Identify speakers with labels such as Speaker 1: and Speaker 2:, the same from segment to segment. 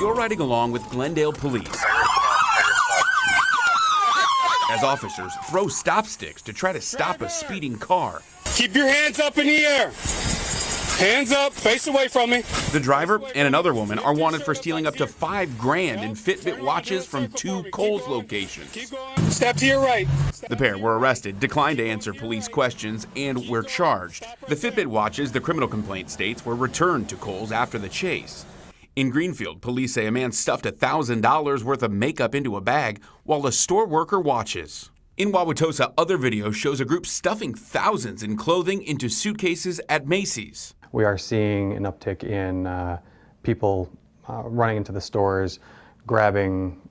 Speaker 1: you're riding along with Glendale Police as officers throw stop sticks to try to stop a speeding car.
Speaker 2: Keep your hands up in the air. Hands up, face away from me.
Speaker 1: The driver and another woman are wanted for stealing up to $5,000 in Fitbit watches from 2 Kohl's locations.
Speaker 2: Keep going. Step to your right.
Speaker 1: The pair were arrested, declined to answer police questions, and were charged. The Fitbit watches, the criminal complaint states, were returned to Kohl's after the chase. In Greenfield, police say a man stuffed $1,000 worth of makeup into a bag while a store worker watches. In Wauwatosa, other video shows a group stuffing thousands in clothing into suitcases at Macy's.
Speaker 3: We are seeing an uptick in people running into the stores, grabbing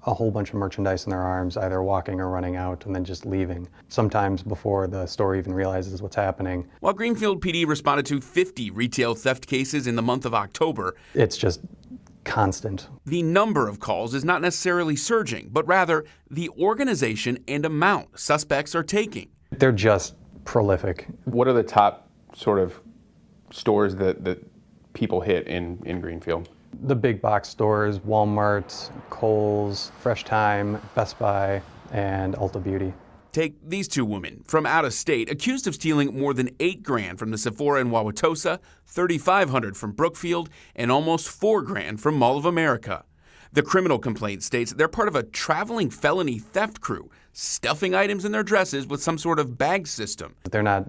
Speaker 3: a whole bunch of merchandise in their arms, either walking or running out, and then just leaving, sometimes before the store even realizes what's happening.
Speaker 1: While Greenfield PD responded to 50 retail theft cases in the month of October,
Speaker 3: it's just constant.
Speaker 1: The number of calls is not necessarily surging, but rather the organization and amount suspects are taking.
Speaker 3: They're just prolific.
Speaker 4: What are the top sort of stores that people hit in Greenfield?
Speaker 3: The big box stores, Walmart, Kohl's, Fresh Time, Best Buy, and Ulta Beauty.
Speaker 1: Take these 2 women from out of state accused of stealing more than $8,000 from the Sephora in Wauwatosa, $3,500 from Brookfield, and almost $4,000 from Mall of America. The criminal complaint states they're part of a traveling felony theft crew, stuffing items in their dresses with some sort of bag system.
Speaker 3: They're not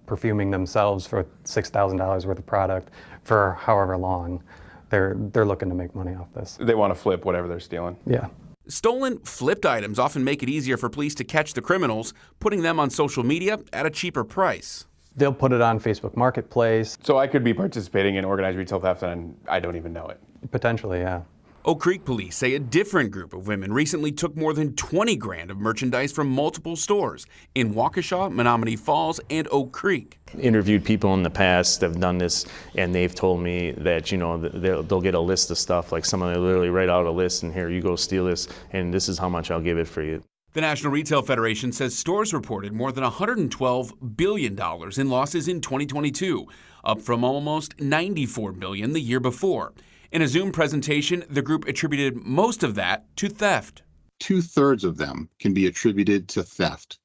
Speaker 3: perfuming themselves for $6,000 worth of product for however long. They're looking to make money off this.
Speaker 4: They want to flip whatever they're stealing.
Speaker 3: Yeah.
Speaker 1: Stolen, flipped items often make it easier for police to catch the criminals, putting them on social media at a cheaper price.
Speaker 3: They'll put it on Facebook Marketplace.
Speaker 4: So I could be participating in organized retail theft and I don't even know it.
Speaker 3: Potentially, yeah.
Speaker 1: Oak Creek police say a different group of women recently took more than $20,000 of merchandise from multiple stores in Waukesha, Menominee Falls, and Oak Creek.
Speaker 5: Interviewed people in the past that have done this, and they've told me that, you know, they'll get a list of stuff, like someone will literally write out a list, and here, you go steal this, and this is how much I'll give it for you.
Speaker 1: The National Retail Federation says stores reported more than $112 billion in losses in 2022, up from almost $94 billion the year before. In a Zoom presentation, the group attributed most of that to theft.
Speaker 6: 2/3 of them can be attributed to theft,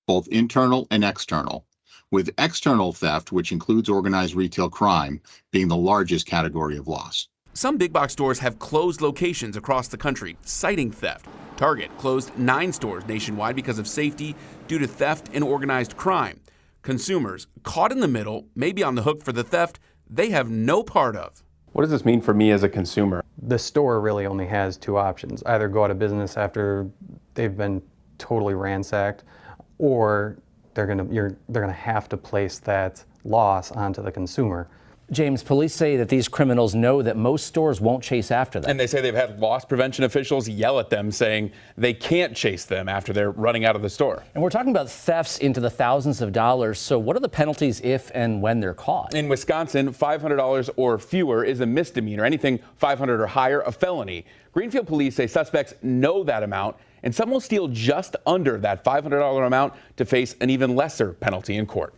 Speaker 6: both internal and external, with external theft, which includes organized retail crime, being the largest category of loss.
Speaker 1: Some big box stores have closed locations across the country, citing theft. Target closed 9 stores nationwide because of safety due to theft and organized crime. Consumers caught in the middle may be on the hook for the theft they have no part of.
Speaker 4: What does this mean for me as a consumer?
Speaker 3: The store really only has 2 options: either go out of business after they've been totally ransacked, or they're gonna have to place that loss onto the consumer.
Speaker 7: James, police say that these criminals know that most stores won't chase after them.
Speaker 1: And they say they've had loss prevention officials yell at them, saying they can't chase them after they're running out of the store.
Speaker 7: And we're talking about thefts into the thousands of dollars. So what are the penalties if and when they're caught?
Speaker 1: In Wisconsin, $500 or fewer is a misdemeanor. Anything $500 or higher, a felony. Greenfield police say suspects know that amount, and some will steal just under that $500 amount to face an even lesser penalty in court.